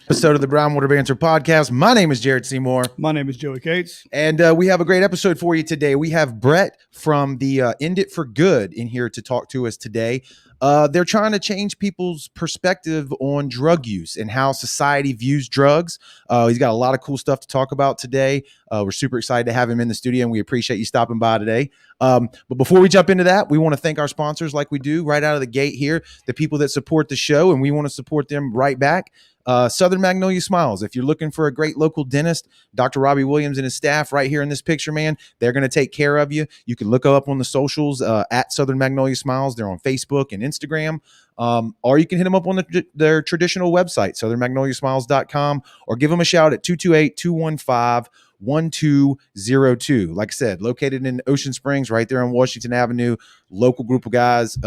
Episode of the Brownwater Banter podcast. My name is Jared Seymour. My name is Joey Cates. And we have a great episode for you today. We have Brett from the End It for Good in here to talk to us today. They're trying to change people's perspective on drug use and how society views drugs. He's got a lot of cool stuff to talk about today. We're super excited to have him in the studio, and we appreciate you stopping by today. But before we jump into that, we want to thank our sponsors like we do right out of the gate here, the people that support the show, and we want to support them right back. Southern Magnolia Smiles. If you're looking for a great local dentist, Dr. Robbie Williams and his staff right here in this picture, man, they're going to take care of you. You can look up on the socials at Southern Magnolia Smiles. They're on Facebook and Instagram. Or you can hit them up on their traditional website, southernmagnoliasmiles.com, or give them a shout at 228-215-1202. Like I said, located in Ocean Springs, right there on Washington Avenue. Local group of guys.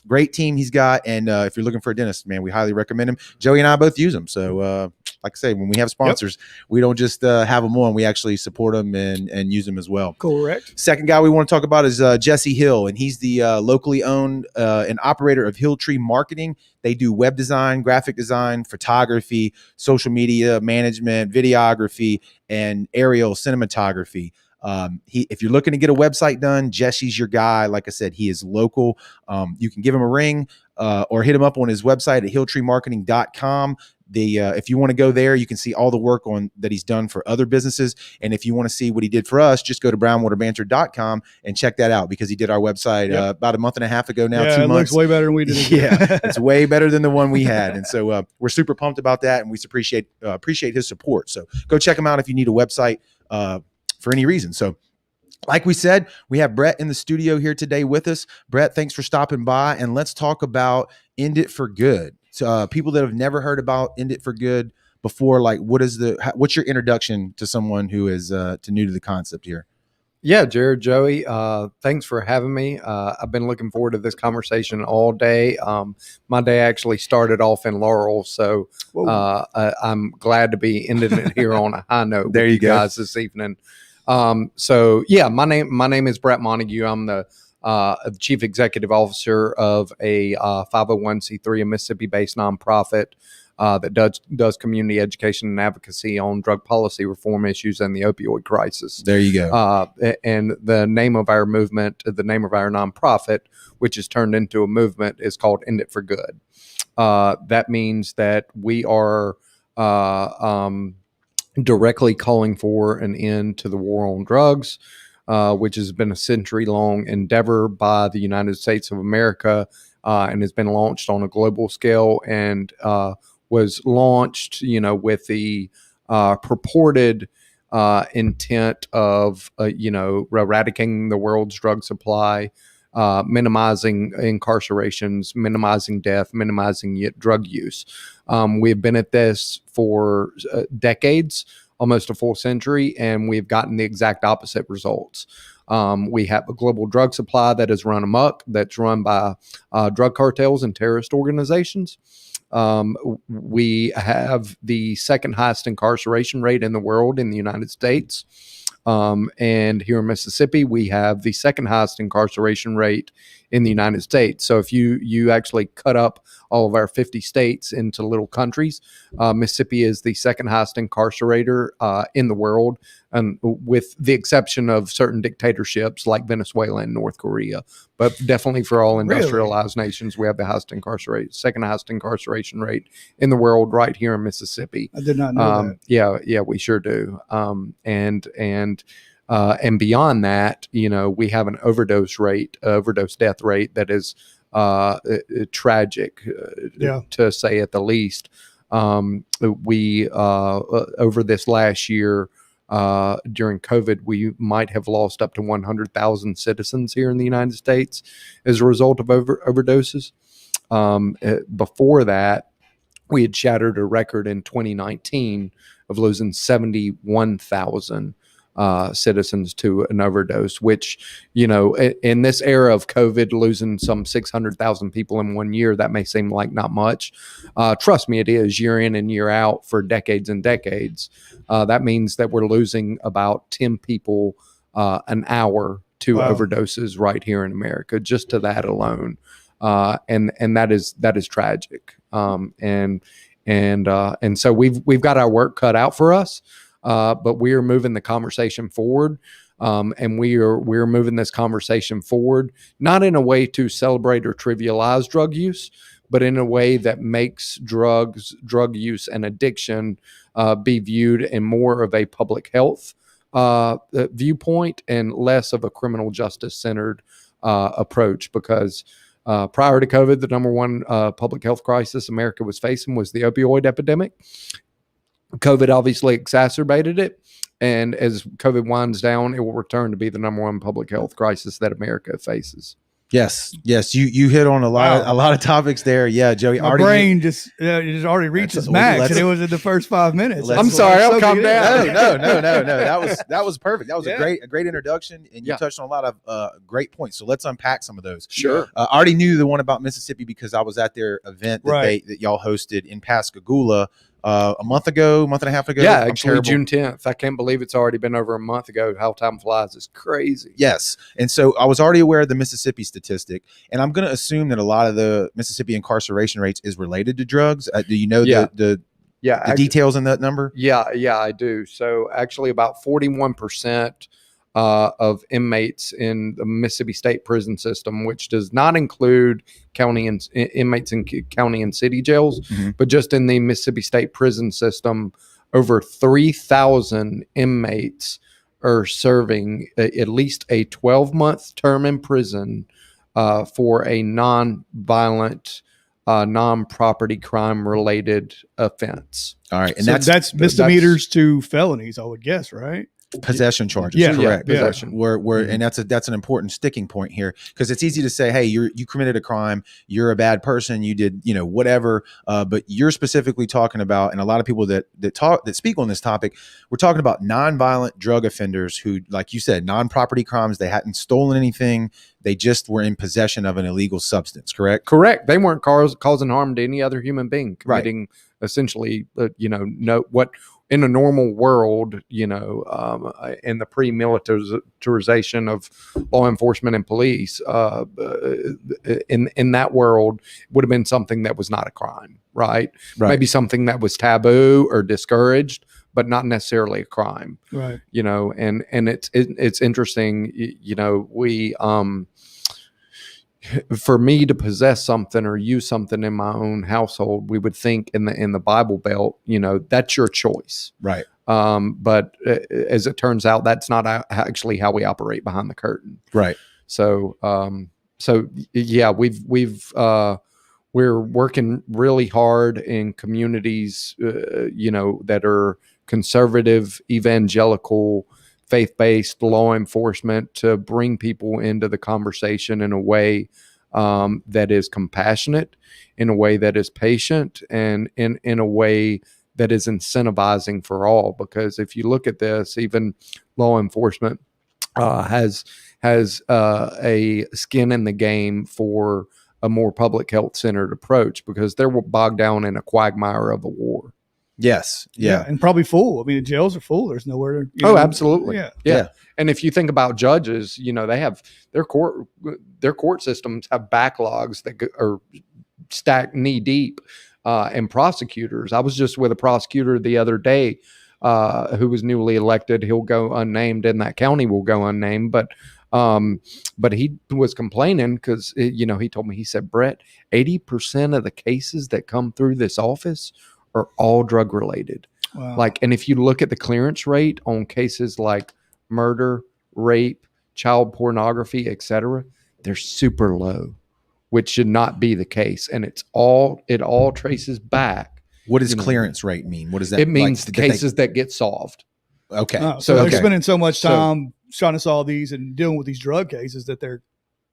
Great team he's got. And if you're looking for a dentist, man, we highly recommend him. Joey and I both use them. So like I say, when we have sponsors, we don't just have them on. We actually support them and use them as well. Correct. Second guy we want to talk about is Jesse Hill, and he's the locally owned and operator of Hill Tree Marketing. They do web design, graphic design, photography, social media management, videography, and aerial cinematography. If you're looking to get a website done, Jesse's your guy. Like I said, he is local. You can give him a ring or hit him up on his website at hilltreemarketing.com. If you want to go there, you can see all the work that he's done for other businesses. And if you want to see what he did for us, just go to brownwaterbanter.com and check that out, because he did our website about a month and a half ago now. Yeah, 2 months. It looks way better than we did. Yeah, it's way better than the one we had. And so we're super pumped about that, and we appreciate his support. So go check him out if you need a website for any reason. So like we said, we have Brett in the studio here today with us. Brett, thanks for stopping by, and let's talk about End It for Good. So people that have never heard about End It for Good before, like what's your introduction to someone who is new to the concept here? Yeah, Jared, Joey, thanks for having me. I've been looking forward to this conversation all day. My day actually started off in Laurel, so I'm glad to be ending it here on a high note. There you go, guys, this evening. So yeah, my name is Brett Montague. I'm the Chief Executive Officer of a 501c3, a Mississippi-based nonprofit that does community education and advocacy on drug policy reform issues and the opioid crisis. There you go. And the name of our movement, the name of our nonprofit, which has turned into a movement, is called End It for Good. That means that we are directly calling for an end to the war on drugs, which has been a century-long endeavor by the United States of America, and has been launched on a global scale, and was launched, with the purported intent of, eradicating the world's drug supply, minimizing incarcerations, minimizing death, minimizing drug use. We've been at this for decades, almost a full century, and we've gotten the exact opposite results. We have a global drug supply that is run amok, that's run by drug cartels and terrorist organizations. We have the second highest incarceration rate in the world in the United States. And here in Mississippi, we have the second highest incarceration rate in the United States. So if you actually cut up all of our 50 states into little countries, Mississippi is the second highest incarcerator in the world, and with the exception of certain dictatorships like Venezuela and North Korea. But definitely for all industrialized nations, we have the second highest incarceration rate in the world right here in Mississippi. I did not know that. Yeah, we sure do. And beyond that, we have an overdose death rate that is tragic, to say at the least. We over this last year, during COVID, we might have lost up to 100,000 citizens here in the United States as a result of overdoses. Before that, we had shattered a record in 2019 of losing 71,000 citizens to an overdose, which, in this era of COVID, losing some 600,000 people in 1 year, that may seem like not much. Trust me, it is, year in and year out for decades and decades. That means that we're losing about 10 people an hour to overdoses right here in America, just to that alone. And that is tragic. And And so we've got our work cut out for us, but we are moving the conversation forward. And we're moving this conversation forward, not in a way to celebrate or trivialize drug use, but in a way that makes drug use and addiction be viewed in more of a public health viewpoint and less of a criminal justice centered approach. Because prior to COVID, the number one public health crisis America was facing was the opioid epidemic. COVID obviously exacerbated it. And as COVID winds down, it will return to be the number one public health crisis that America faces. Yes. You hit on a lot of topics there. Yeah, Joey. My brain just already reached its max, and it was in the first 5 minutes. I'm sorry, I'll calm down. No. That was perfect. That was a great introduction, and you touched on a lot of great points. So let's unpack some of those. Sure. I already knew the one about Mississippi because I was at their event that y'all hosted in Pascagoula a month and a half ago. Yeah, actually June 10th. I can't believe it's already been over a month ago. How time flies is crazy. Yes. And so I was already aware of the Mississippi statistic, and I'm going to assume that a lot of the Mississippi incarceration rates is related to drugs. Do you know the details in that number? Yeah, I do. So actually about 41% of inmates in the Mississippi State prison system, which does not include county and inmates in county and city jails, but just in the Mississippi State prison system, over 3,000 inmates are serving at least a 12-month term in prison for a non-violent, non-property crime related offense. All right. And so that's misdemeanors to felonies, I would guess, right? Possession charges. Yeah, correct. Yeah. Possession. And that's an important sticking point here, because it's easy to say, hey, you committed a crime, you're a bad person, you did, whatever. But you're specifically talking about, and a lot of people that speak on this topic, we're talking about nonviolent drug offenders who, like you said, non-property crimes, they hadn't stolen anything, they just were in possession of an illegal substance. Correct. They weren't causing harm to any other human being, committing essentially, what in a normal world, in the pre-militarization of law enforcement and police, in that world would have been something that was not a crime, right? Maybe something that was taboo or discouraged, but not necessarily a crime, right? And it's interesting, we for me to possess something or use something in my own household, we would think in the Bible Belt, that's your choice. Right. But as it turns out, that's not actually how we operate behind the curtain. Right. So, yeah, we're working really hard in communities, that are conservative, evangelical, faith-based law enforcement, to bring people into the conversation in a way that is compassionate, in a way that is patient, and in a way that is incentivizing for all. Because if you look at this, even law enforcement has a skin in the game for a more public health centered approach, because they're bogged down in a quagmire of a war. Yes. Yeah. And probably full. I mean, the jails are full. There's nowhere. Absolutely. Yeah. And if you think about judges, they have their court systems have backlogs that are stacked knee deep, and prosecutors. I was just with a prosecutor the other day who was newly elected. He'll go unnamed, and that county will go unnamed. But he was complaining because, he told me, he said, Brett, 80% of the cases that come through this office are all drug related. Wow. And if you look at the clearance rate on cases like murder, rape, child pornography, etc., they're super low, which should not be the case. And it all traces back. What does clearance rate mean? What does that? It means cases that get solved. Okay. So they're spending so much time trying to solve these and dealing with these drug cases that they're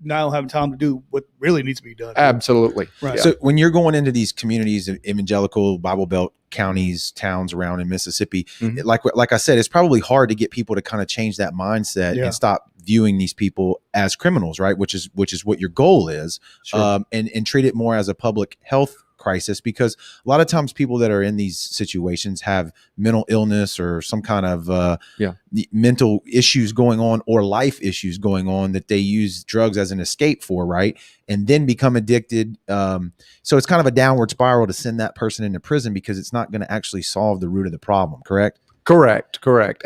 now having time to do what really needs to be done. Absolutely. Right. So when you're going into these communities of evangelical Bible Belt counties, towns around in Mississippi, like I said, it's probably hard to get people to kind of change that mindset and stop viewing these people as criminals, right? Which is what your goal is, Sure. and treat it more as a public health crisis, because a lot of times people that are in these situations have mental illness or some kind of mental issues going on, or life issues going on, that they use drugs as an escape for, right? And then become addicted. So it's kind of a downward spiral to send that person into prison, because it's not going to actually solve the root of the problem. Correct.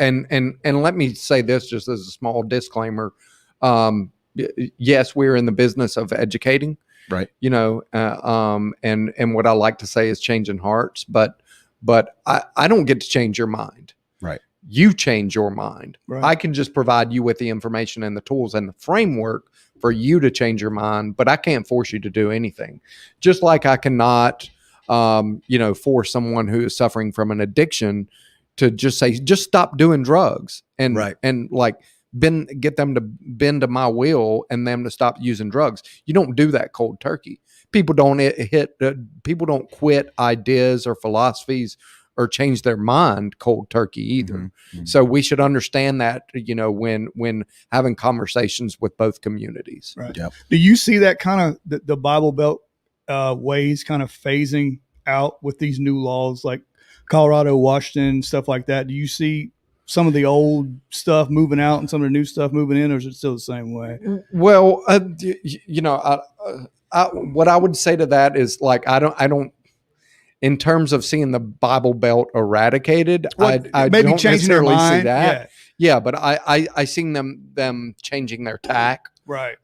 And let me say this just as a small disclaimer. Yes, we're in the business of educating, right? And what I like to say is changing hearts, but I don't get to change your mind. Right. You change your mind. Right. I can just provide you with the information and the tools and the framework for you to change your mind, but I can't force you to do anything. Just like I cannot, force someone who is suffering from an addiction to just say, just stop doing drugs and get them to bend to my will and them to stop using drugs. You don't do that cold turkey. People don't people don't quit ideas or philosophies or change their mind cold turkey either. Mm-hmm. So we should understand that, when having conversations with both communities. Right. Yep. Do you see that kind of the Bible Belt ways kind of phasing out with these new laws like Colorado, Washington, stuff like that? Do you see some of the old stuff moving out and some of the new stuff moving in, or is it still the same way? Well, what I would say to that is, like, I don't. In terms of seeing the Bible Belt eradicated, I maybe don't changing necessarily their mind. See that. Yeah, but I seen them changing their tack. Right.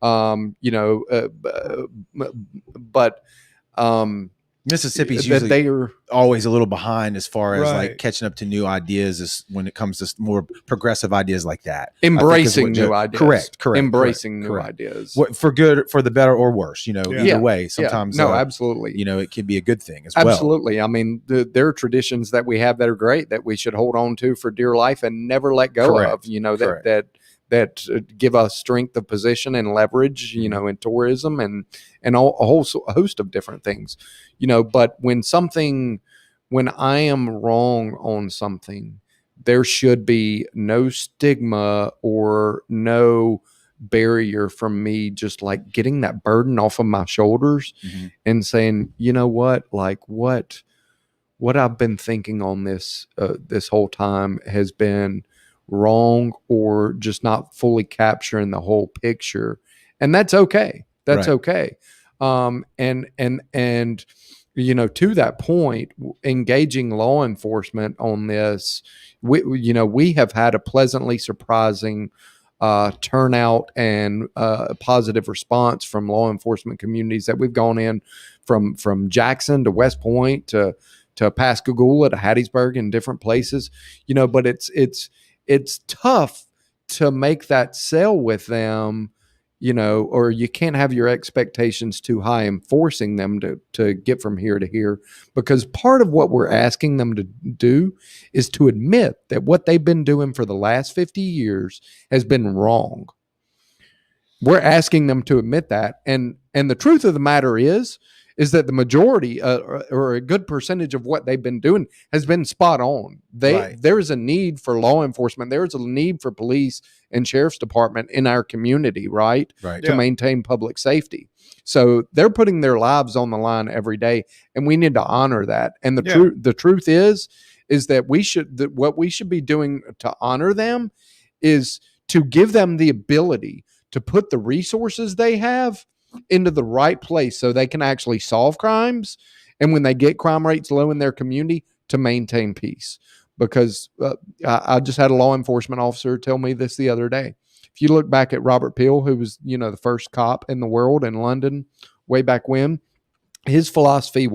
Mississippi's usually they are always a little behind as far as like catching up to new ideas when it comes to more progressive ideas like that. Embracing new ideas. Correct. Embracing new ideas. For good, for the better or worse, either way. Sometimes, absolutely. It can be a good thing as well. Absolutely. I mean, there are traditions that we have that are great that we should hold on to for dear life and never let go of, that give us strength of position and leverage, in tourism and a whole host of different things, but when I am wrong on something, there should be no stigma or no barrier from me just like getting that burden off of my shoulders and saying, what I've been thinking on this whole time has been wrong, or just not fully capturing the whole picture. And that's okay. That's okay. And to that point, engaging law enforcement on this, we have had a pleasantly surprising turnout and positive response from law enforcement communities that we've gone in from Jackson to West Point to Pascagoula to Hattiesburg and different places, but it's tough to make that sell with them, or you can't have your expectations too high in forcing them to get from here to here, because part of what we're asking them to do is to admit that what they've been doing for the last 50 years has been wrong. We're asking them to admit that. And the truth of the matter is that the majority or a good percentage of what they've been doing has been spot on. There is a need for law enforcement. There is a need for police and sheriff's department in our community, right? To maintain public safety. So they're putting their lives on the line every day, and we need to honor that. And the truth is that what we should be doing to honor them is to give them the ability to put the resources they have into the right place so they can actually solve crimes, and when they get crime rates low in their community, to maintain peace. Because I just had a law enforcement officer tell me this the other day. If you look back at Robert Peel, who was the first cop in the world in London way back when, his philosophy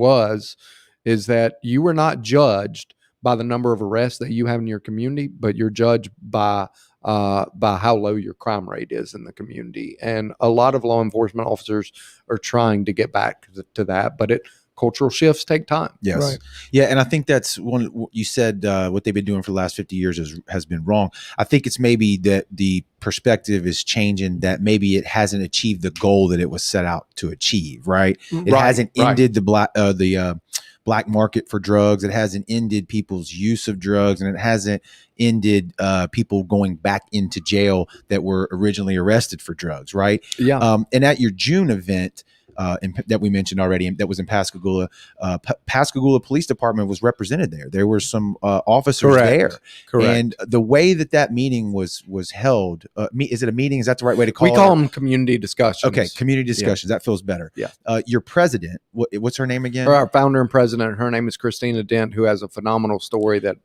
is that you are not judged by the number of arrests that you have in your community, but you're judged by how low your crime rate is in the community. And a lot of law enforcement officers are trying to get back to that, but cultural shifts take time. Yes. Right. Yeah. And I think that's one, you said what they've been doing for the last 50 years has been wrong. I think it's maybe that the perspective is changing, that maybe it hasn't achieved the goal that it was set out to achieve. Right. It hasn't ended the black market for drugs. It hasn't ended people's use of drugs, and it hasn't ended people going back into jail that were originally arrested for drugs. Right. Yeah. And at your June event, that we mentioned already, that was in Pascagoula. Pascagoula Police Department was represented there. There were some officers there. Correct. And the way that meeting was held, is it a meeting? Is that the right way to call it? We call them community discussions. Okay, community discussions. That feels better. Yeah. Your president, what's her name again? Our founder and president, her name is Christina Dent, who has a phenomenal story that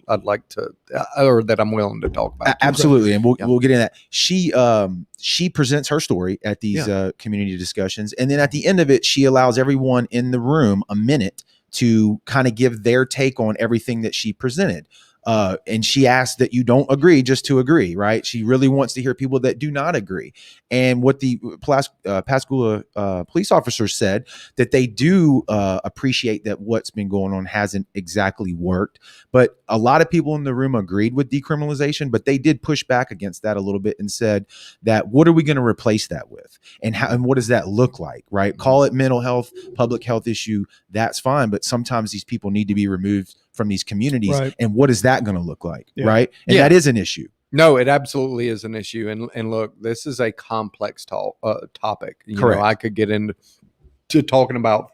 I'd like to, or that I'm willing to talk about. Absolutely, and we'll get into that. She presents her story at these community discussions, and then at the end of it, she allows everyone in the room a minute to kind of give their take on everything that she presented. And she asked that you don't agree just to agree, right? She really wants to hear people that do not agree. And what the Pascagoula police officers said, that they do appreciate that what's been going on hasn't exactly worked. But a lot of people in the room agreed with decriminalization, but they did push back against that a little bit and said that, what are we going to replace that with? And how, and what does that look like, right? Call it mental health, public health issue. That's fine. But sometimes these people need to be removed from these communities. Right. And what is that going to look like? Yeah. Right. And that is an issue. No, it absolutely is an issue. And look, this is a complex topic. You Correct. know, I could get into talking about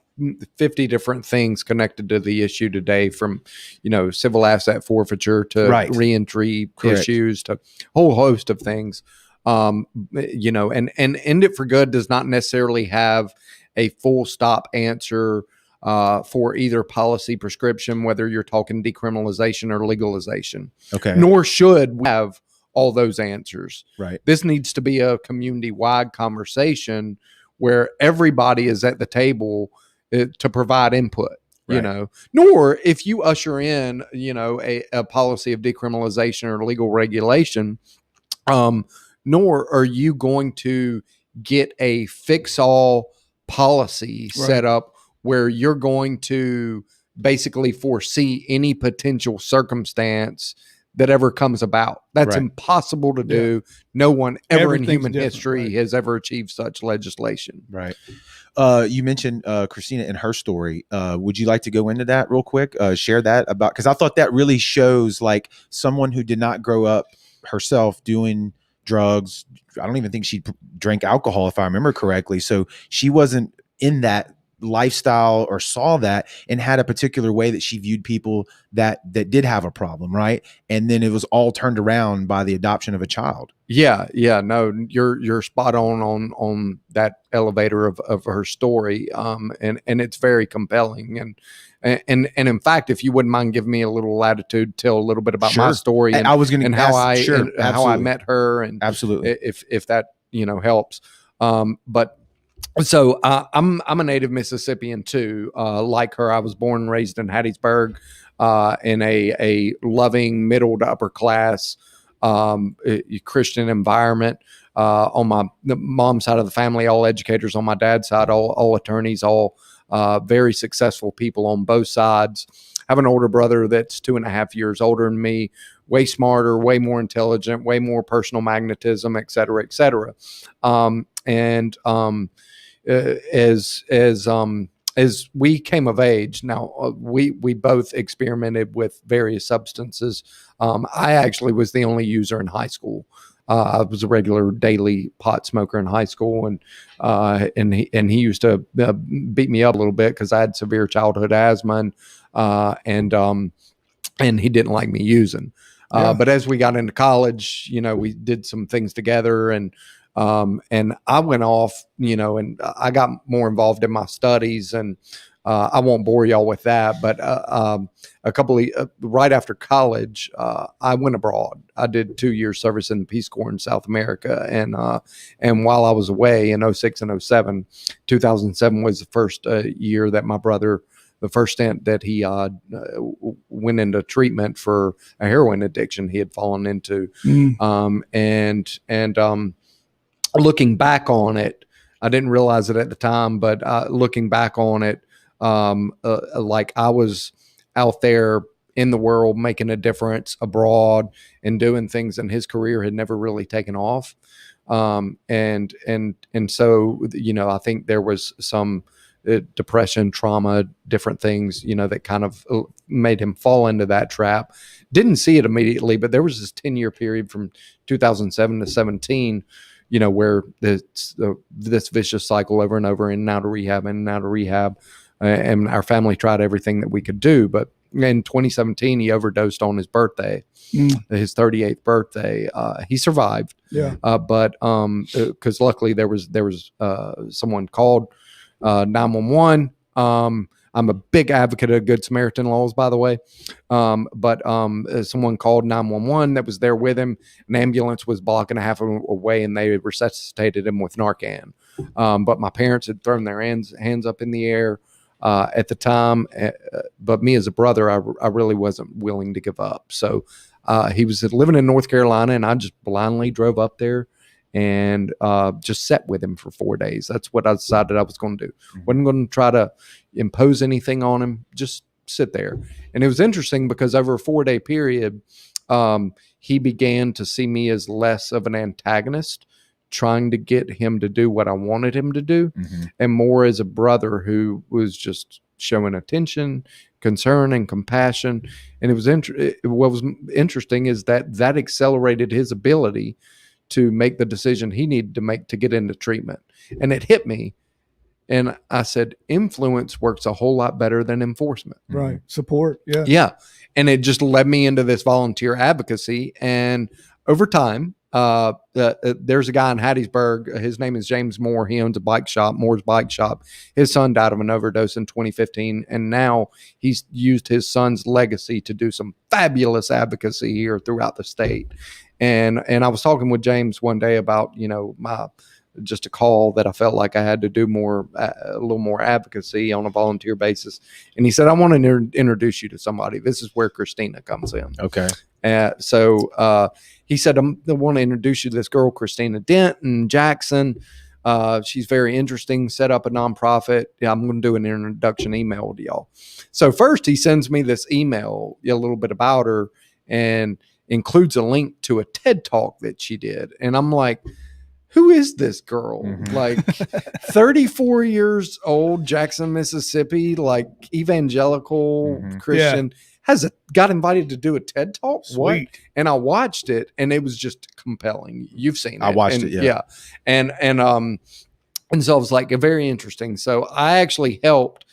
50 different things connected to the issue today, from, you know, civil asset forfeiture to reentry issues to a whole host of things. You know, and End It for Good does not necessarily have a full stop answer for either policy prescription, whether you're talking decriminalization or legalization. Okay. Nor should we have all those answers. Right. This needs to be a community-wide conversation where everybody is at the table to provide input. Right. You know, nor if you usher in, you know, a policy of decriminalization or legal regulation, nor are you going to get a fix-all policy set up where you're going to basically foresee any potential circumstance that ever comes about. That's impossible to do. No one ever in human history has ever achieved such legislation. Right. You mentioned Christina and her story. Would you like to go into that real quick? Share that about, because I thought that really shows like someone who did not grow up herself doing drugs. I don't even think she drank alcohol, if I remember correctly. So she wasn't in that lifestyle or saw that, and had a particular way that she viewed people that did have a problem, right? And then it was all turned around by the adoption of a child. Yeah, no, you're spot on that elevator of her story, and it's very compelling, and in fact, if you wouldn't mind giving me a little latitude, tell a little bit about my story, and I was going to, and how I met her, and absolutely, if that, you know, helps, but. So I'm a native Mississippian too. Like her, I was born and raised in Hattiesburg, in a loving middle to upper class Christian environment. On my mom's side of the family, all educators. On my dad's side, all attorneys, all very successful people on both sides. I have an older brother that's 2.5 years older than me, way smarter, way more intelligent, way more personal magnetism, et cetera, et cetera. As we came of age, now we both experimented with various substances. I actually was the only user in high school. I was a regular daily pot smoker in high school, and he used to beat me up a little bit because I had severe childhood asthma, and he didn't like me using. But as we got into college, you know, we did some things together, and I went off, you know, and I got more involved in my studies, and I won't bore y'all with that, but right after college, I went abroad. I did 2 years service in the Peace Corps in South America, and while I was away in 06 and 07, 2007 was the first year that my brother, the first stint that he went into treatment for a heroin addiction he had fallen into, looking back on it, I didn't realize it at the time, but looking back on it, like I was out there in the world making a difference abroad and doing things, and his career had never really taken off. And so, you know, I think there was some depression, trauma, different things, you know, that kind of made him fall into that trap. Didn't see it immediately, but there was this 10-year period from 2007 to 17, where this vicious cycle over and over, and out of rehab and out of rehab. And our family tried everything that we could do. But in 2017, he overdosed on his birthday, his 38th birthday. He survived. Yeah. But because luckily there was someone called 911. I'm a big advocate of Good Samaritan laws, by the way. But someone called 911 that was there with him. An ambulance was blocking a half away, and they resuscitated him with Narcan. But my parents had thrown their hands up in the air at the time. But me as a brother, I really wasn't willing to give up. So he was living in North Carolina, and I just blindly drove up there and just sat with him for 4 days. That's what I decided I was going to do. Wasn't going to try to impose anything on him, just sit there. And it was interesting because over a 4-day period, he began to see me as less of an antagonist, trying to get him to do what I wanted him to do, and more as a brother who was just showing attention, concern, and compassion. And it was what was interesting is that accelerated his ability to make the decision he needed to make to get into treatment. And it hit me. And I said, influence works a whole lot better than enforcement. Right. Support. Yeah. Yeah. And it just led me into this volunteer advocacy. And over time, there's a guy in Hattiesburg. His name is James Moore. He owns a bike shop, Moore's Bike Shop. His son died of an overdose in 2015. And now he's used his son's legacy to do some fabulous advocacy here throughout the state. And I was talking with James one day about, just a call that I felt like I had to do a little more advocacy on a volunteer basis. And he said, I want to introduce you to somebody. This is where Christina comes in. Okay. So he said, I want to introduce you to this girl, Christina Denton Jackson. She's very interesting, set up a nonprofit. Yeah, I'm going to do an introduction email to y'all. So first he sends me this email, a little bit about her, and includes a link to a TED Talk that she did. And I'm like, who is this girl? Like 34 years old, Jackson, Mississippi, like evangelical Christian, got invited to do a TED Talk. Sweet. What? And I watched it, and it was just compelling. You've seen it. I watched it. Yeah. And so it was like very interesting. So I actually helped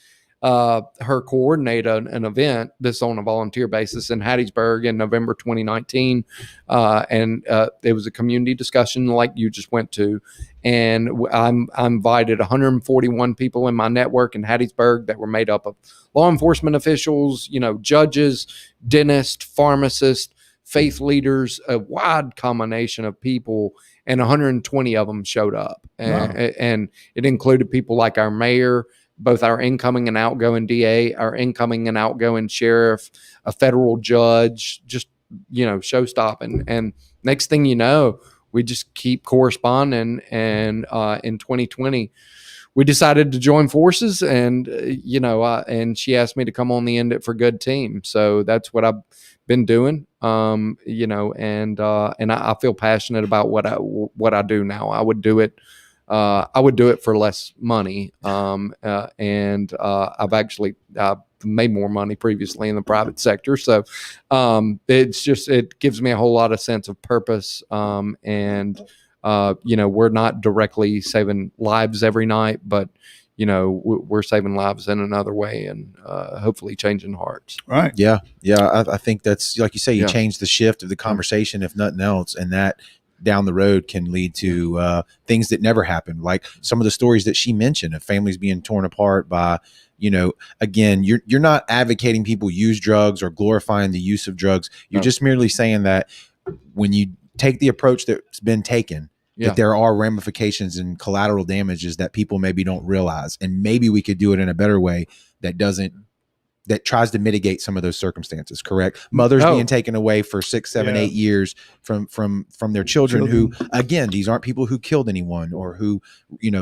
her coordinate an event this on a volunteer basis in Hattiesburg in November 2019. And it was a community discussion like you just went to. And I invited 141 people in my network in Hattiesburg that were made up of law enforcement officials, judges, dentists, pharmacists, faith leaders, a wide combination of people, and 120 of them showed up. And it included people like our mayor, both our incoming and outgoing DA, our incoming and outgoing sheriff, a federal judge, just, show stopping. And next thing you know, we just keep corresponding. And in 2020, we decided to join forces, and, and she asked me to come on the End It for Good team. So that's what I've been doing, and I feel passionate about what I do now. I would do it for less money. And I've made more money previously in the private sector. So, it gives me a whole lot of sense of purpose. And we're not directly saving lives every night, but, we're saving lives in another way, and hopefully changing hearts. Right. Yeah. Yeah. I think that's, like you say, you change the shift of the conversation, if nothing else. And that down the road can lead to things that never happened, like some of the stories that she mentioned of families being torn apart by, again, you're not advocating people use drugs or glorifying the use of drugs. You're just merely saying that when you take the approach that's been taken, that there are ramifications and collateral damages that people maybe don't realize, and maybe we could do it in a better way that tries to mitigate some of those circumstances. Correct. Mothers being taken away for 6, 7, 8 years from their children who, again, these aren't people who killed anyone or who,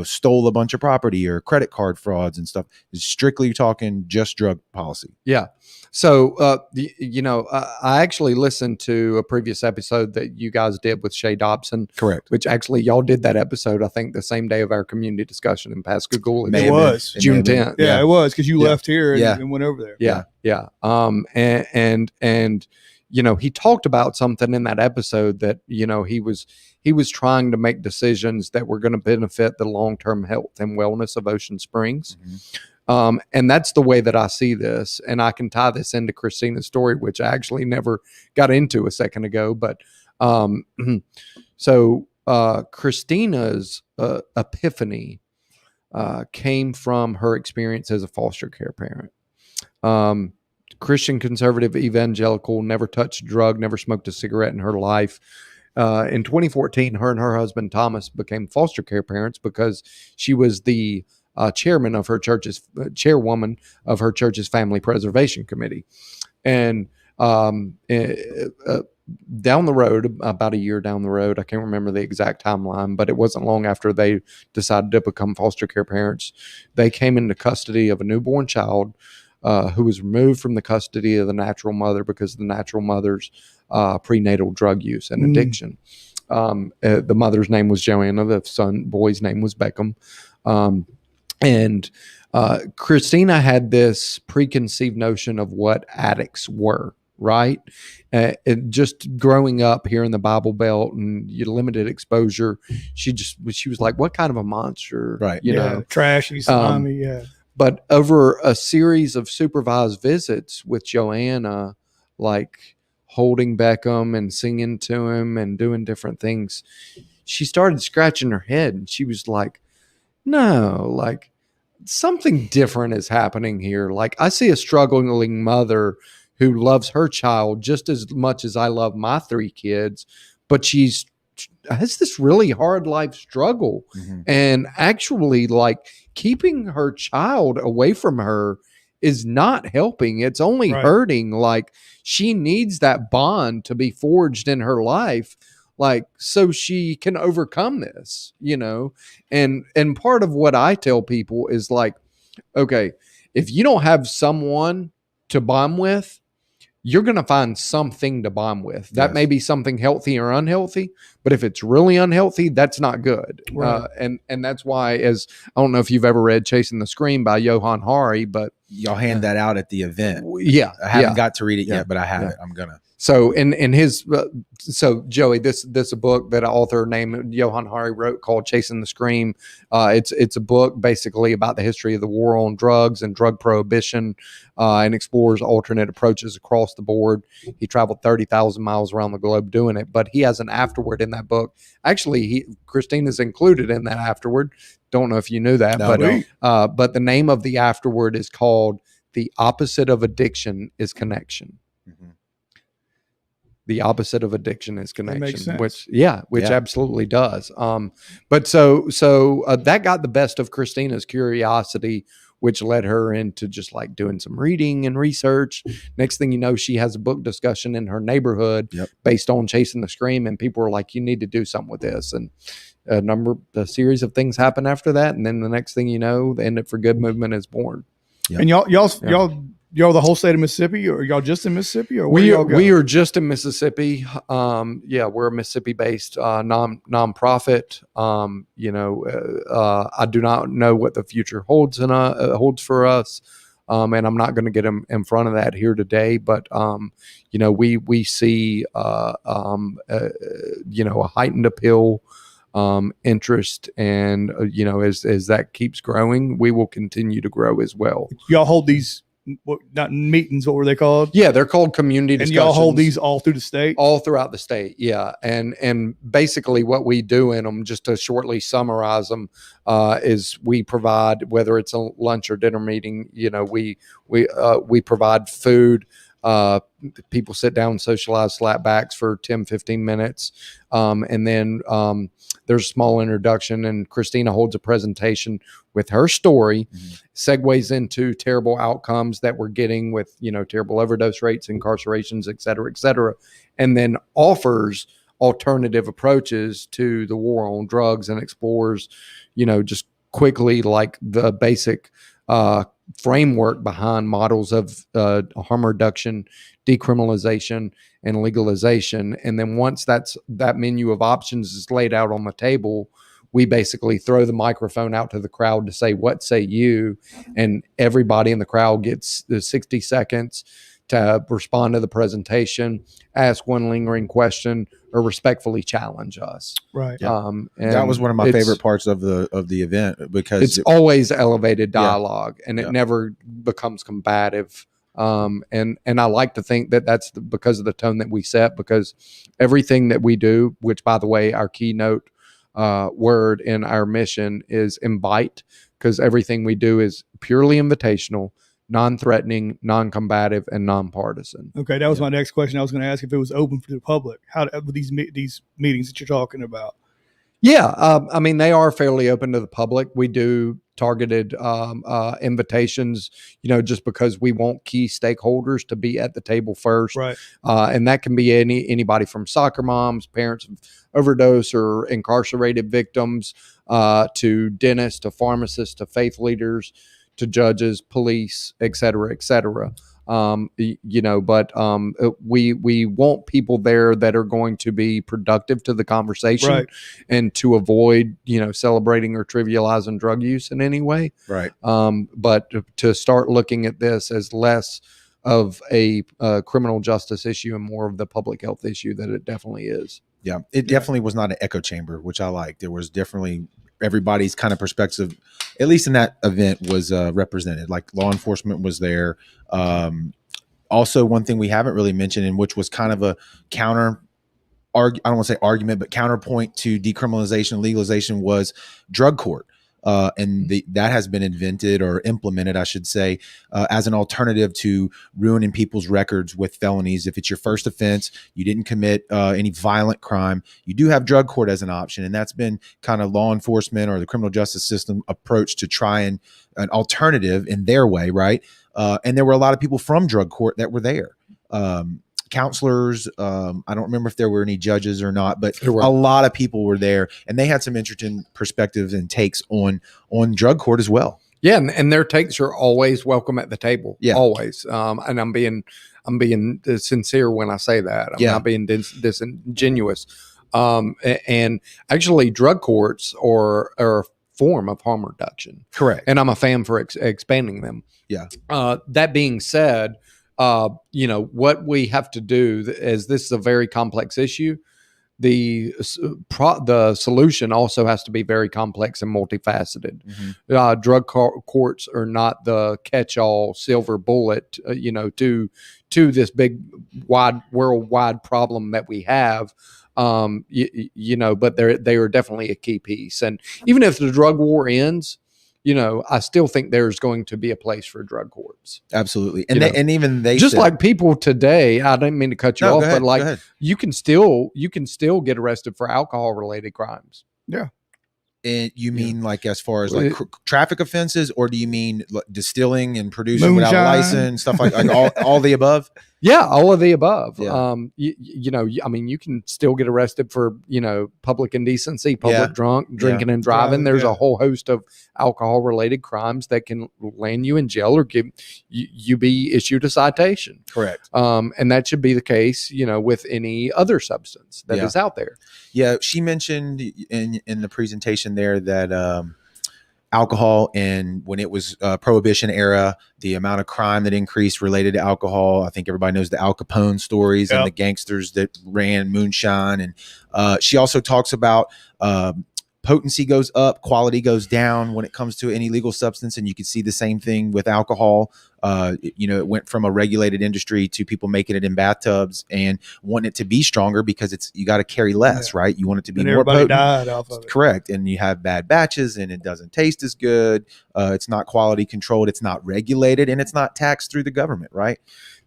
stole a bunch of property or credit card frauds and stuff. It's strictly talking just drug policy. Yeah. So, I actually listened to a previous episode that you guys did with Shay Dobson. Correct. Which actually y'all did that episode, I think, the same day of our community discussion in Pascagoula. It was June 10th. Yeah, it was, because you left here and went over there. Yeah. And he talked about something in that episode that, he was trying to make decisions that were going to benefit the long-term health and wellness of Ocean Springs. And that's the way that I see this. And I can tie this into Christina's story, which I actually never got into a second ago. But so Christina's epiphany came from her experience as a foster care parent. Christian, conservative, evangelical, never touched a drug, never smoked a cigarette in her life. In 2014, her and her husband Thomas became foster care parents because she was the chairwoman of her church's family preservation committee. And down the road, about a year down the road, I can't remember the exact timeline, but it wasn't long after they decided to become foster care parents, they came into custody of a newborn child who was removed from the custody of the natural mother because of the natural mother's prenatal drug use and addiction. The mother's name was Joanna. The boy's name was Beckham. And Christina had this preconceived notion of what addicts were, right? Just growing up here in the Bible Belt and limited exposure, she was like, what kind of a monster? Right. You know, trashy, slimy, But over a series of supervised visits with Joanna, like holding Beckham and singing to him and doing different things, she started scratching her head and she was like, no, like something different is happening here. Like I see a struggling mother who loves her child just as much as I love my 3 kids, but has this really hard life struggle. And actually like keeping her child away from her is not helping. It's only hurting. Like she needs that bond to be forged in her life, like, so she can overcome this, and part of what I tell people is like, okay, if you don't have someone to bond with, you're going to find something to bond with. That may be something healthy or unhealthy, but if it's really unhealthy, that's not good. Right. And that's why, I don't know if you've ever read Chasing the Scream by Johann Hari, but y'all hand that out at the event. Yeah. I haven't got to read it yet, but I have it. I'm gonna. So in his, so Joey, this a book that an author named Johann Hari wrote called Chasing the Scream. It's a book basically about the history of the war on drugs and drug prohibition, and explores alternate approaches across the board. He traveled 30,000 miles around the globe doing it, but he has an afterword in that book. Actually, Christina's included in that afterword. Don't know if you knew that, but the name of the afterword is called "The Opposite of Addiction is Connection." The opposite of addiction is connection, which absolutely does. But so that got the best of Christina's curiosity, which led her into just like doing some reading and research. Next thing you know, she has a book discussion in her neighborhood based on Chasing the Scream, and people are like, "You need to do something with this." And a series of things happen after that, and then the next thing you know, the End It for Good movement is born. And y'all the whole state of Mississippi, or y'all just in Mississippi, or we are just in Mississippi. We're a Mississippi-based nonprofit. I do not know what the future holds for us, and I'm not going to get in front of that here today. But we see a heightened appeal, interest, and as that keeps growing, we will continue to grow as well. Y'all hold these, not meetings, what were they called? Yeah, they're called community discussions. And y'all hold these all through the state? All throughout the state, yeah. And basically what we do in them, just to shortly summarize them, is we provide, whether it's a lunch or dinner meeting, we provide food. People sit down, socialize, slap backs for 10, 15 minutes. And then there's a small introduction, and Christina holds a presentation with her story, segues into terrible outcomes that we're getting with, terrible overdose rates, incarcerations, et cetera, and then offers alternative approaches to the war on drugs and explores, just quickly, like the basic framework behind models of harm reduction, decriminalization, and legalization. And then once that menu of options is laid out on the table, we basically throw the microphone out to the crowd to say, "What say you?" And everybody in the crowd gets the 60 seconds to respond to the presentation, ask one lingering question, or respectfully challenge us. Right. Yeah. And That was one of my favorite parts of the event, because it's always elevated dialogue, and Yeah. it never becomes combative. And I like to think that that's because of the tone that we set, because everything that we do, which, by the way, our keynote word in our mission is invite, because everything we do is purely invitational, non-threatening, non-combative, and non-partisan. Okay, that was my next question. I was going to ask if it was open to the public. How these meetings that you're talking about? Yeah, I mean, they are fairly open to the public. We do targeted invitations, just because we want key stakeholders to be at the table first. Right. And that can be anybody from soccer moms, parents of overdose or incarcerated victims, to dentists, to pharmacists, to faith leaders, to judges, police, et cetera, et cetera. But we want people there that are going to be productive to the conversation, right, and to avoid, celebrating or trivializing drug use in any way. Right. But to start looking at this as less of a criminal justice issue and more of the public health issue that it definitely is. Yeah, it definitely was not an echo chamber, which I liked. There was definitely everybody's kind of perspective, at least in that event, was represented. Like, law enforcement was there. Also, one thing we haven't really mentioned, and which was kind of a I don't want to say argument, but counterpoint to decriminalization and legalization, was drug court. And that has been invented, or implemented, I should say, as an alternative to ruining people's records with felonies. If it's your first offense, you didn't commit any violent crime, you do have drug court as an option. And that's been kind of law enforcement or the criminal justice system approach to try and an alternative in their way, right? And there were a lot of people from drug court that were there. Counselors, I don't remember if there were any judges or not, but a lot of people were there, and they had some interesting perspectives and takes on drug court as well. Yeah, and their takes are always welcome at the table. Yeah, always. And I'm being sincere when I say that. I'm not being disingenuous. And actually, drug courts are a form of harm reduction. Correct. And I'm a fan for expanding them. Yeah. That being said, what we have to do, as this is a very complex issue, the solution also has to be very complex and multifaceted. Mm-hmm. Drug courts are not the catch-all silver bullet, to this big, worldwide problem that we have. But they are definitely a key piece. And even if the drug war ends, I still think there's going to be a place for drug courts. Absolutely. And even they just said, like people today, I didn't mean to cut you off, ahead, but you can still get arrested for alcohol related crimes. Yeah. And you mean like as far as like traffic offenses, or do you mean distilling and producing moonshine without a license, stuff like all the above? Yeah, all of the above. Yeah. You can still get arrested for, public indecency, public drinking and driving. There's a whole host of alcohol related crimes that can land you in jail or give you be issued a citation. Correct. And that should be the case, with any other substance that is out there. Yeah. She mentioned in the presentation there that, alcohol, and when it was Prohibition era, the amount of crime that increased related to alcohol. I think everybody knows the Al Capone stories and the gangsters that ran moonshine. And she also talks about potency goes up, quality goes down when it comes to any legal substance. And you can see the same thing with alcohol. It went from a regulated industry to people making it in bathtubs and wanting it to be stronger because you got to carry less, right? You want it to be more potent. Died off of it. Correct. And you have bad batches and it doesn't taste as good. It's not quality controlled. It's not regulated, and it's not taxed through the government, right?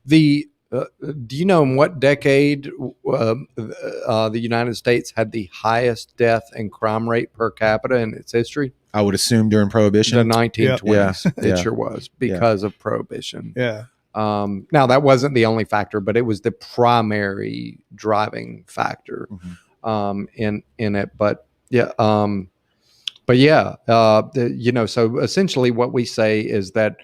Do you know in what decade the United States had the highest death and crime rate per capita in its history? I would assume during Prohibition. The 1920s. Yeah. It sure was, because of Prohibition. Yeah. Now, that wasn't the only factor, but it was the primary driving factor in it. But so essentially what we say is that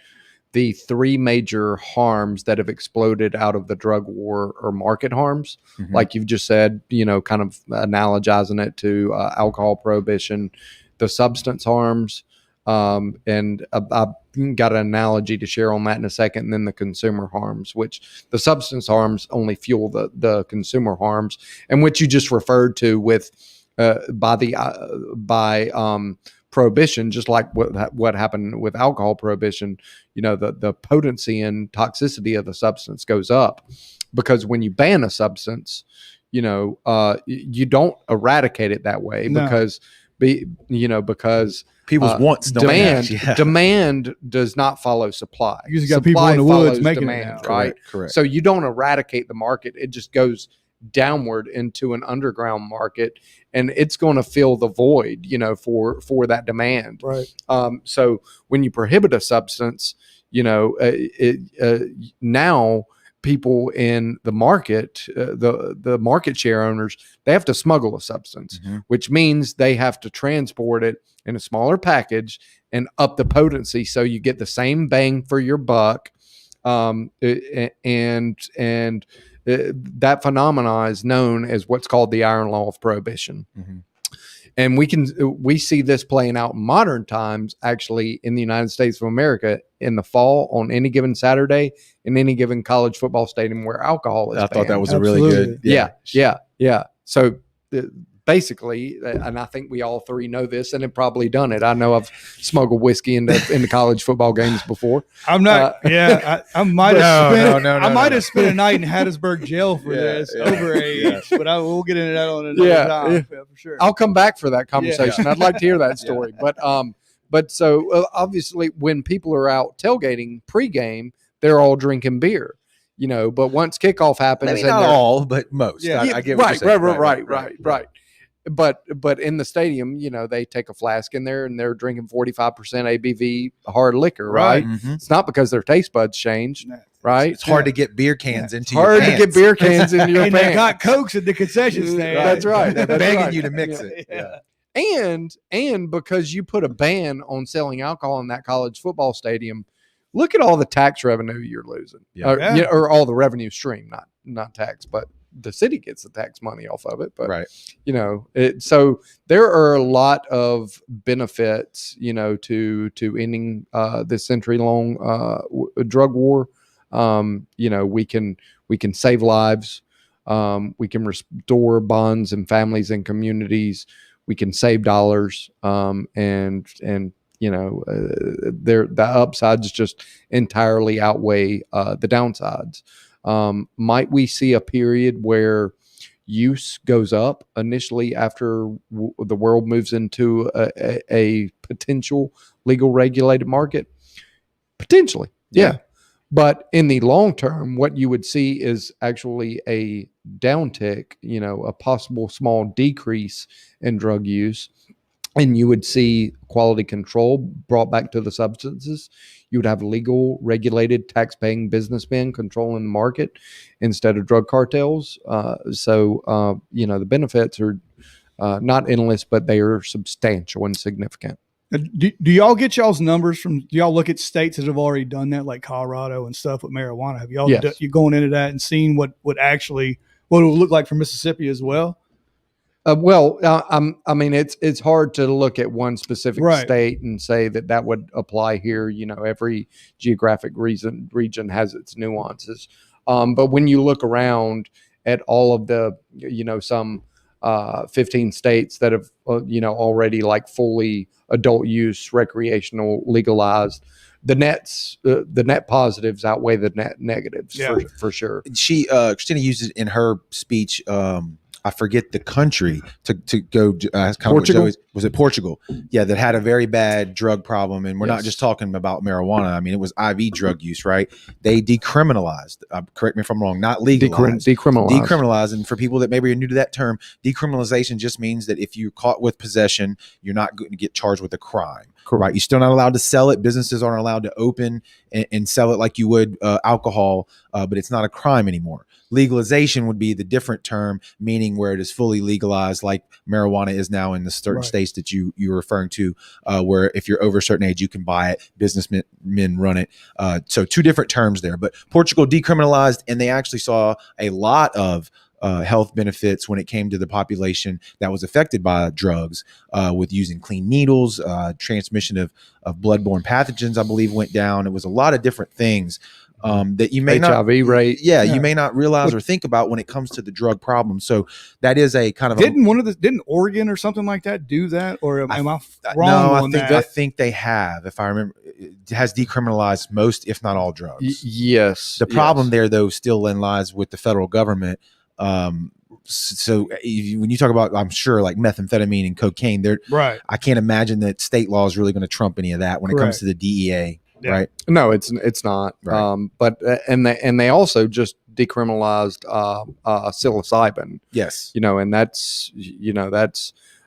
the three major harms that have exploded out of the drug war are market harms, like you've just said, kind of analogizing it to alcohol prohibition, the substance harms, And I've got an analogy to share on that in a second. And then the consumer harms, which the substance harms only fuel the consumer harms, and which you just referred to with by prohibition, just like what happened with alcohol prohibition. The potency and toxicity of the substance goes up, because when you ban a substance, you don't eradicate it that way. No. Because people's wants don't demand demand does not follow supply. You just got people in the woods making demand, it, right? Correct. So you don't eradicate the market; it just goes downward into an underground market, and it's going to fill the void, for that demand. Right. So when you prohibit a substance, now people in the market, the market share owners, they have to smuggle a substance, which means they have to transport it in a smaller package and up the potency, so you get the same bang for your buck. That phenomena is known as what's called the Iron Law of Prohibition. And we see this playing out in modern times, actually, in the United States of America in the fall on any given Saturday in any given college football stadium where alcohol is banned. Thought that was a really good. Yeah. So basically, and I think we all three know this and have probably done it. I know I've smuggled whiskey into college football games before. I'm not. I might have spent a night in Hattiesburg jail for this overage, but we'll get into that on another time for sure. I'll come back for that conversation. I'd like to hear that story. But so obviously, when people are out tailgating pregame, they're all drinking beer. But once kickoff happens, maybe not all, but most. Yeah, I get what you're saying. Right. But in the stadium, they take a flask in there and they're drinking 45% ABV hard liquor, right? It's not because their taste buds changed, right? It's hard to get beer cans into your pants. Hard to get beer cans into your pants. And they got Cokes at the concession stand. That's right. They're begging you to mix it. And because you put a ban on selling alcohol in that college football stadium, look at all the tax revenue you're losing, or all the revenue stream, not tax, but the city gets the tax money off of it. But so there are a lot of benefits, to ending this century-long drug war. We can save lives. We can restore bonds and families and communities. We can save dollars, and the upsides just entirely outweigh the downsides. Might we see a period where use goes up initially after the world moves into a potential legal regulated market? Potentially, yeah. But in the long term, what you would see is actually a downtick, a possible small decrease in drug use. And you would see quality control brought back to the substances. You would have legal, regulated, tax-paying businessmen controlling the market instead of drug cartels. So the benefits are not endless, but they are substantial and significant. Do y'all get y'all's numbers from? Do y'all look at states that have already done that, like Colorado and stuff with marijuana? Have y'all you going into that and seeing what it would look like for Mississippi as well? I mean, it's hard to look at one specific state and say that would apply here. Every geographic region has its nuances. But when you look around at all of the, some 15 states that have, already like fully adult use, recreational, legalized, the net positives outweigh the net negatives for sure. Christina used it in her speech. I forget the country to go. Kind Portugal? Was it Portugal? Yeah, that had a very bad drug problem, and we're not just talking about marijuana. I mean, it was IV drug use, right? They decriminalized. Correct me if I'm wrong. Not legalized. Decriminalized. And for people that maybe are new to that term, decriminalization just means that if you're caught with possession, you're not going to get charged with a crime. Correct. Right? You're still not allowed to sell it. Businesses aren't allowed to open and sell it like you would alcohol, but it's not a crime anymore. Legalization would be the different term, meaning where it is fully legalized, like marijuana is now in the certain states that you're referring to, where if you're over a certain age, you can buy it. Businessmen run it. So two different terms there. But Portugal decriminalized, and they actually saw a lot of health benefits when it came to the population that was affected by drugs, with using clean needles, transmission of bloodborne pathogens, I believe, went down. It was a lot of different things that you may HIV rate. Yeah, you may not realize or think about when it comes to the drug problem. So that is a kind of didn't Oregon or something like that do that, or am I wrong on that? I think they have. If I remember, it has decriminalized most, if not all, drugs. Yes. The problem there, though, still lies with the federal government. So when you talk about, I'm sure, like methamphetamine and cocaine, right. I can't imagine that state law is really going to trump any of that when it comes to the DEA. Yeah. Right? No, it's not. Right. But they also just decriminalized psilocybin. Yes. And that's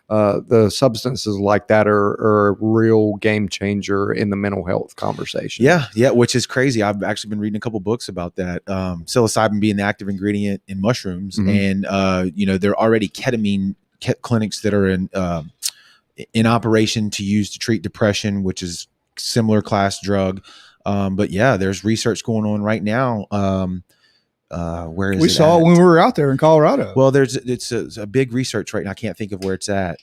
the substances like that are a real game changer in the mental health conversation. Yeah, which is crazy. I've actually been reading a couple books about that. Psilocybin being the active ingredient in mushrooms, and there are already ketamine clinics that are in operation to use to treat depression, which is similar class drug. But yeah, there's research going on right now. Where is we it saw at? When we were out there in Colorado. Well, it's a big research right now. I can't think of where it's at.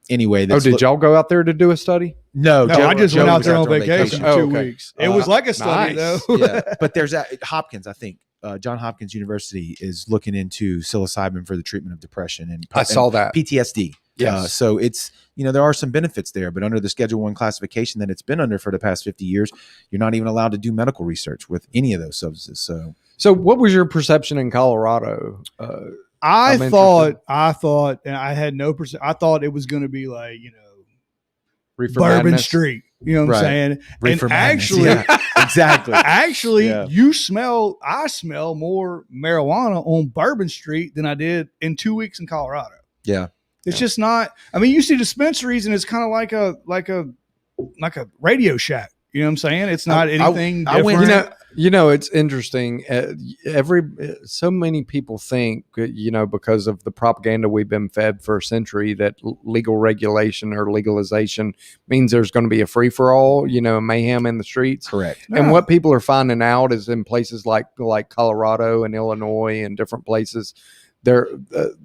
Anyway, did y'all go out there to do a study? No, I just went out there on vacation for 2 weeks. It was like a study, nice. though. Yeah, but there's at Hopkins, I think. John Hopkins University is looking into psilocybin for the treatment of depression and I saw that. PTSD. Yes. So it's, there are some benefits there, but under the Schedule 1 classification that it's been under for the past 50 years, you're not even allowed to do medical research with any of those substances. So what was your perception in Colorado? I thought, and I had no percent. I thought it was going to be like, Reefer Bourbon Madness. Street. You know what I'm saying? Reefer and Madness. actually, Yeah, exactly. Actually, Yeah. I smell more marijuana on Bourbon Street than I did in 2 weeks in Colorado. Yeah. It's just not. I mean, you see dispensaries, and it's kind of like a Radio Shack. You know what I'm saying? It's not anything different. It's interesting. So many people think, because of the propaganda we've been fed for a century, that legal regulation or legalization means there's going to be a free for all, mayhem in the streets. Correct. And what people are finding out is in places like Colorado and Illinois and different places,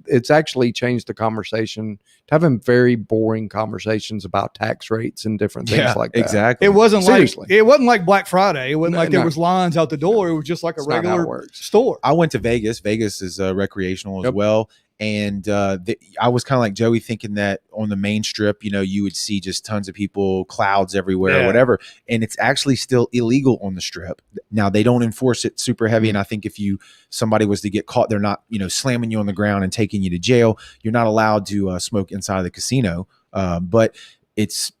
it's actually changed the conversation to having very boring conversations about tax rates and different things like that. Exactly. It wasn't Seriously. like Black Friday. It wasn't there was lines out the door. It was just like a regular store. I went to Vegas. Vegas is recreational as well. And I was kind of like Joey, thinking that on the main strip, you would see just tons of people, clouds everywhere, or whatever. And it's actually still illegal on the strip. Now, they don't enforce it super heavy. And I think if somebody was to get caught, they're not, slamming you on the ground and taking you to jail. You're not allowed to smoke inside of the casino. But it's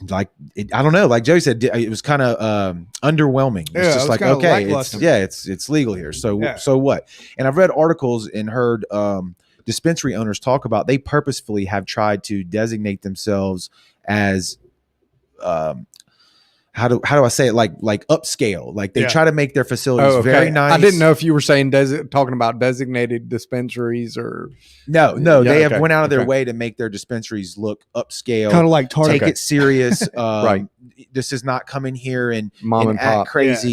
like, I don't know. Like Joey said, it was kind of underwhelming. It's just like, okay, it's legal here. So what? And I've read articles and heard dispensary owners talk about they purposefully have tried to designate themselves as how do I say it, like upscale, like they try to make their facilities very nice. I didn't know if you were saying talking about designated dispensaries or no they have went out of their way to make their dispensaries look upscale, kind of like Target. Take it serious. Right. This is not coming here and mom and act pop crazy.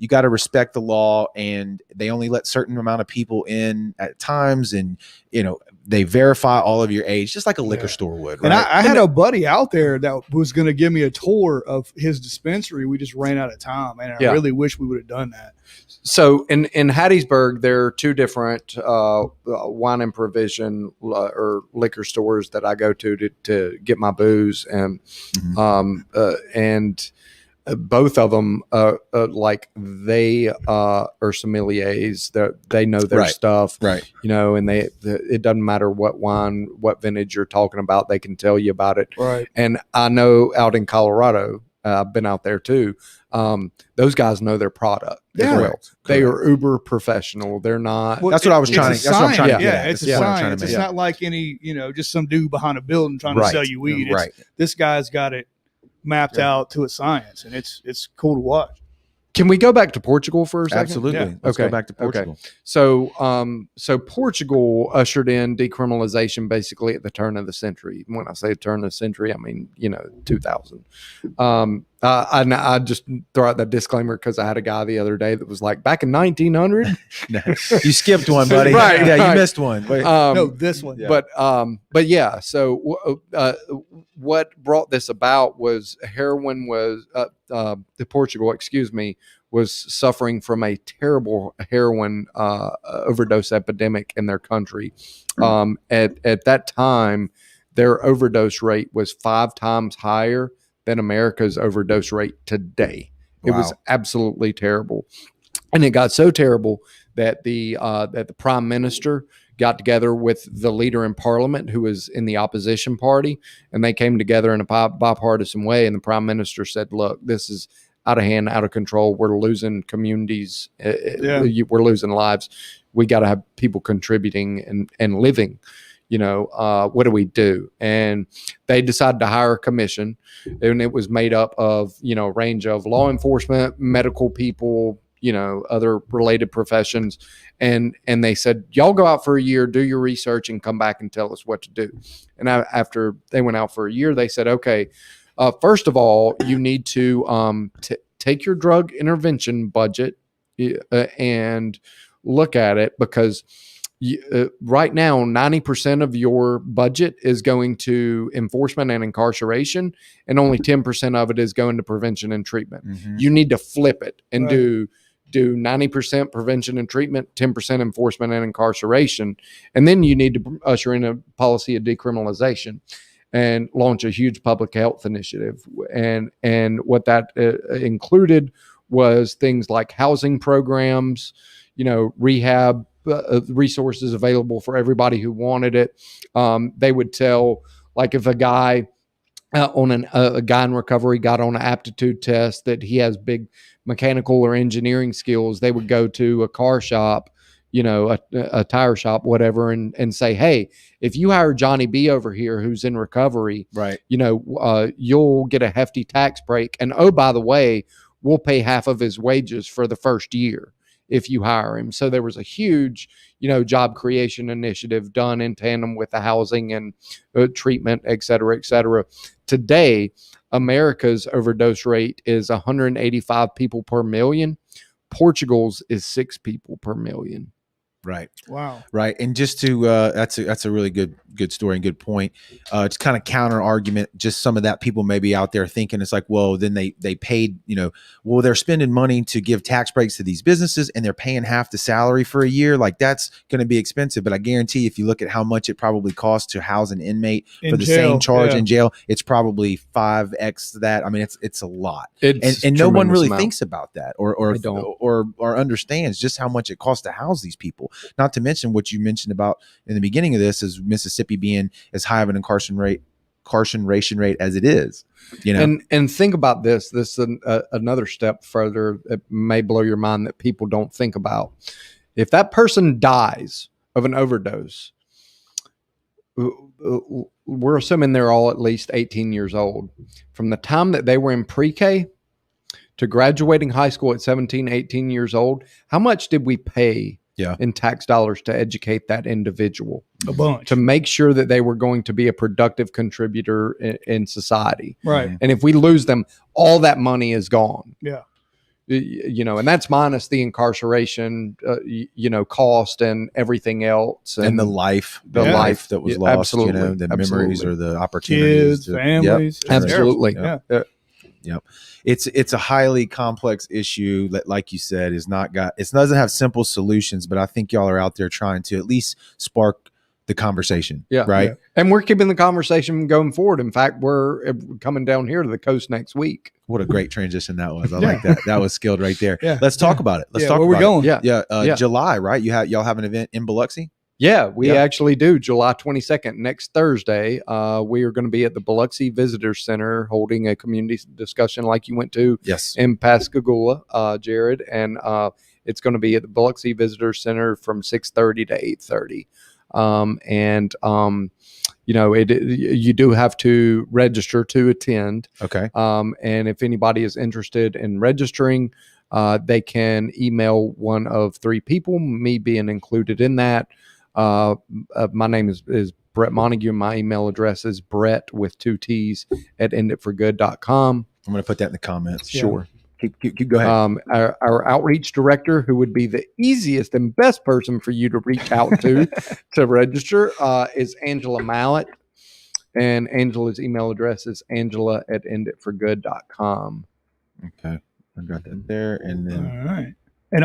You got to respect the law, and they only let certain amount of people in at times, and they verify all of your age, just like a liquor store would. Right? And I had a buddy out there that was going to give me a tour of his dispensary. We just ran out of time, and I really wish we would have done that. So in Hattiesburg, there are two different wine and provision or liquor stores that I go to get my booze, and both of them like they are sommeliers. They know their stuff, right? And it doesn't matter what wine, what vintage you're talking about, they can tell you about it, right? And I know out in Colorado, I've been out there too. Those guys know their product as well. Correct. They are uber professional. They're not. That's what I was trying. That's what I'm trying to get at. It's a science. It's not like any, just some dude behind a building trying to sell you weed. This guy's got it mapped out to a science, and it's cool to watch. Can we go back to Portugal for a second? Absolutely. Yeah. Let's go back to Portugal. Okay. So Portugal ushered in decriminalization basically at the turn of the century. When I say turn of the century, I mean, 2000. I just throw out that disclaimer because I had a guy the other day that was like, back in 1900. You skipped one, buddy. Right, Yeah, right. You missed one. Wait. No, this one. Yeah. But yeah. So what brought this about was heroin was the Portugal, excuse me, was suffering from a terrible heroin overdose epidemic in their country. At that time, their overdose rate was 5 times higher than America's overdose rate today. It was absolutely terrible. And it got so terrible that the prime minister got together with the leader in parliament who was in the opposition party, and they came together in a bipartisan way. And the prime minister said, look, this is out of hand, out of control. We're losing communities. We're losing lives. We got to have people contributing and living. What do we do? And they decided to hire a commission, and it was made up of, a range of law enforcement, medical people, other related professions. And they said, y'all go out for a year, do your research, and come back and tell us what to do. And after they went out for a year, they said, okay, first of all, you need to take your drug intervention budget and look at it, because right now, 90% of your budget is going to enforcement and incarceration, and only 10% of it is going to prevention and treatment. Mm-hmm. You need to flip it and do 90% prevention and treatment, 10% enforcement and incarceration. And then you need to usher in a policy of decriminalization and launch a huge public health initiative. And what that included was things like housing programs, rehab resources available for everybody who wanted it. They would tell, like, if a guy a guy in recovery got on an aptitude test that he has big mechanical or engineering skills, they would go to a car shop, a tire shop, whatever, and say, hey, if you hire Johnny B over here who's in recovery, right, you'll get a hefty tax break. And oh, by the way, we'll pay half of his wages for the first year if you hire him. So there was a huge, job creation initiative done in tandem with the housing and treatment, et cetera, et cetera. Today, America's overdose rate is 185 people per million. Portugal's is 6 people per million. Right. Wow. Right. And just to that's a really good story and good point. It's kind of counter argument. Just some of that people may be out there thinking it's like, well, then they paid, well, they're spending money to give tax breaks to these businesses, and they're paying half the salary for a year. Like, that's going to be expensive. But I guarantee if you look at how much it probably costs to house an inmate for the same charge in jail, it's probably 5x that. I mean, it's a lot. And no one really thinks about that or understands just how much it costs to house these people. Not to mention what you mentioned about in the beginning of this is Mississippi being as high of an incarceration rate as it is. And think about this. This is another step further that may blow your mind that people don't think about. If that person dies of an overdose, we're assuming they're all at least 18 years old. From the time that they were in pre-K to graduating high school at 17, 18 years old, how much did we pay in tax dollars to educate that individual? A bunch. To make sure that they were going to be a productive contributor in society. Right. And if we lose them, all that money is gone. Yeah. And that's minus the incarceration, cost and everything else. And the life that was lost, absolutely, the memories or the opportunities. Kids, families. Yep, absolutely. Yep. It's a highly complex issue that, like you said, it doesn't have simple solutions, but I think y'all are out there trying to at least spark the conversation. Yeah. Right. Yeah. And we're keeping the conversation going forward. In fact, we're coming down here to the coast next week. What a great transition that was. I like that. That was skilled right there. Yeah. Let's talk about it. Let's talk where about we going? it. Yeah. July, right? Y'all have an event in Biloxi? Yeah, we actually do. July 22nd, next Thursday. We are going to be at the Biloxi Visitor Center holding a community discussion like you went to in Pascagoula, Jared. And it's going to be at the Biloxi Visitor Center from 6:30 to 8:30. You do have to register to attend. Okay. And if anybody is interested in registering, they can email one of 3 people, me being included in that. My name is Brett Montague. My email address is Brett with 2 T's at enditforgood.com. I'm going to put that in the comments. Yeah. Sure. Keep go ahead. Our outreach director, who would be the easiest and best person for you to reach out to register, is Angela Mallett. And Angela's email address is angela@enditforgood.com. Okay. I got that there. And then All right. And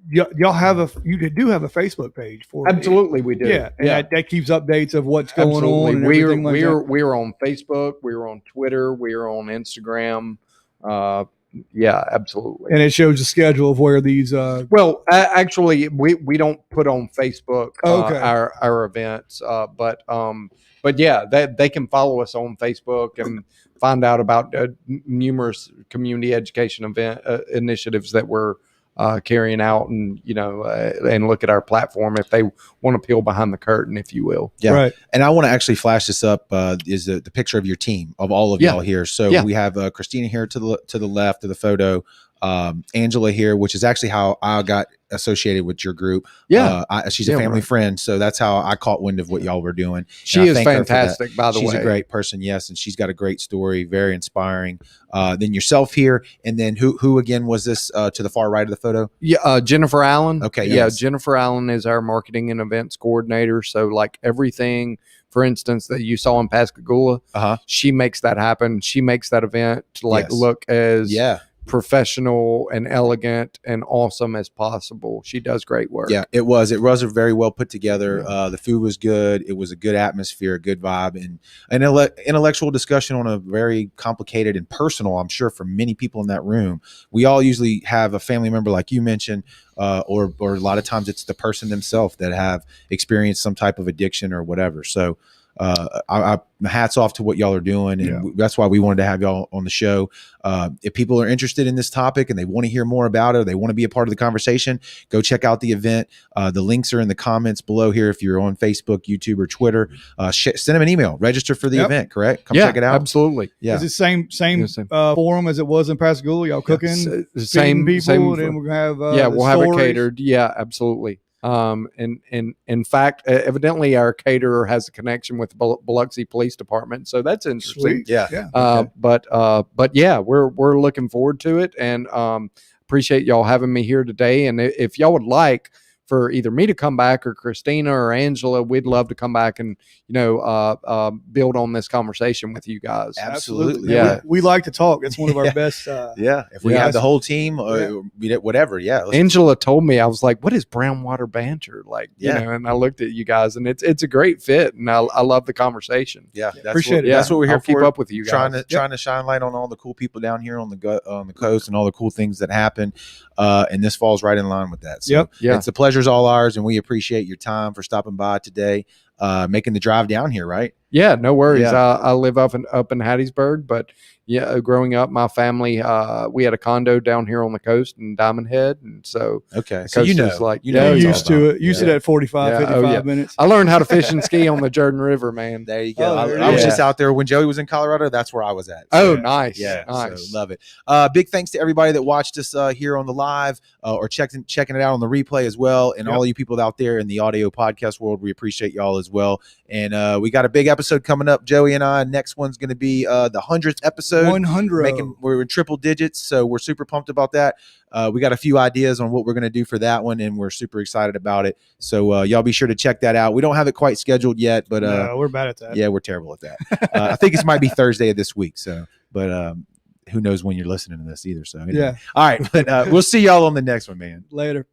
y'all have you do have a Facebook page for Absolutely, we do. Yeah, and that keeps updates of what's going Absolutely. on. And everything like that. We're on Facebook. We're on Twitter. We're on Instagram. Yeah, absolutely. And it shows the schedule of where these. Well, actually, we don't put on Facebook Okay. our events, but yeah, they can follow us on Facebook and find out about numerous community education event initiatives that we're carrying out, and and look at our platform if they want to peel behind the curtain, if you will. Yeah. Right. And I want to actually flash this up. Is the picture of your team, of all of y'all here. So we have Christina here to the left of the photo, Angela here, which is actually how I got associated with your group. She's a family friend, so that's how I caught wind of what y'all were doing. She is fantastic, by the way. She's a great person, yes, and she's got a great story, very inspiring. Then yourself here, and then who again was this to the far right of the photo? Yeah, Jennifer Allen. Okay, yeah, Jennifer Allen is our marketing and events coordinator. So like everything, for instance, that you saw in Pascagoula, she makes that happen. She makes that event look as professional and elegant and awesome as possible. She does great work. Yeah, it was very well put together. The food was good. It was a good atmosphere, a good vibe, and an intellectual discussion on a very complicated and personal, I'm sure, for many people in that room. We all usually have a family member, like you mentioned, or a lot of times it's the person themselves that have experienced some type of addiction or whatever. So I hats off to what y'all are doing, and that's why we wanted to have y'all on the show. If people are interested in this topic and they want to hear more about it, or they want to be a part of the conversation, go check out the event. The links are in the comments below here. If you're on Facebook, YouTube, or Twitter, send them an email. Register for the event. Correct? Come check it out. Absolutely. Yeah. Is it same forum as it was in Pascagoula? Y'all cooking, same people, same. And then we're gonna have we'll have it catered. Yeah, absolutely. And in fact, evidently our caterer has a connection with the Biloxi Police Department, so that's interesting. Sweet. Yeah. But yeah, we're looking forward to it, and appreciate y'all having me here today. And if y'all would like for either me to come back or Christina or Angela, we'd love to come back and build on this conversation with you guys. Absolutely. Yeah, we like to talk. It's one of our best. If we have the whole team, whatever. Yeah. Angela told me, I was like, "What is brown water banter like?" And I looked at you guys, and it's a great fit, and I love the conversation. Yeah, appreciate it. That's what we're here for. Keep up with you guys. Trying to shine light on all the cool people down here on the coast and all the cool things that happen. And this falls right in line with that. So it's a pleasure's all ours, and we appreciate your time for stopping by today, making the drive down here, right? Yeah, no worries. I live up in Hattiesburg, but growing up, my family, we had a condo down here on the coast in Diamond Head, and so so used to it. Used to that 55 minutes. I learned how to fish and ski on the Jordan River, man. There you go. I was just out there when Joey was in Colorado. That's where I was at. So, nice. Yeah, nice. So love it. Big thanks to everybody that watched us here on the live or checking it out on the replay as well, and all you people out there in the audio podcast world. We appreciate y'all as well. And we got a big episode coming up, Joey and I. Next one's going to be the 100th episode. 100. We're in triple digits, so we're super pumped about that. We got a few ideas on what we're going to do for that one, and we're super excited about it. So y'all be sure to check that out. We don't have it quite scheduled yet, but we're bad at that. Yeah, we're terrible at that. I think it might be Thursday of this week. So, but who knows when you're listening to this either. So anyway. All right, but we'll see y'all on the next one, man. Later.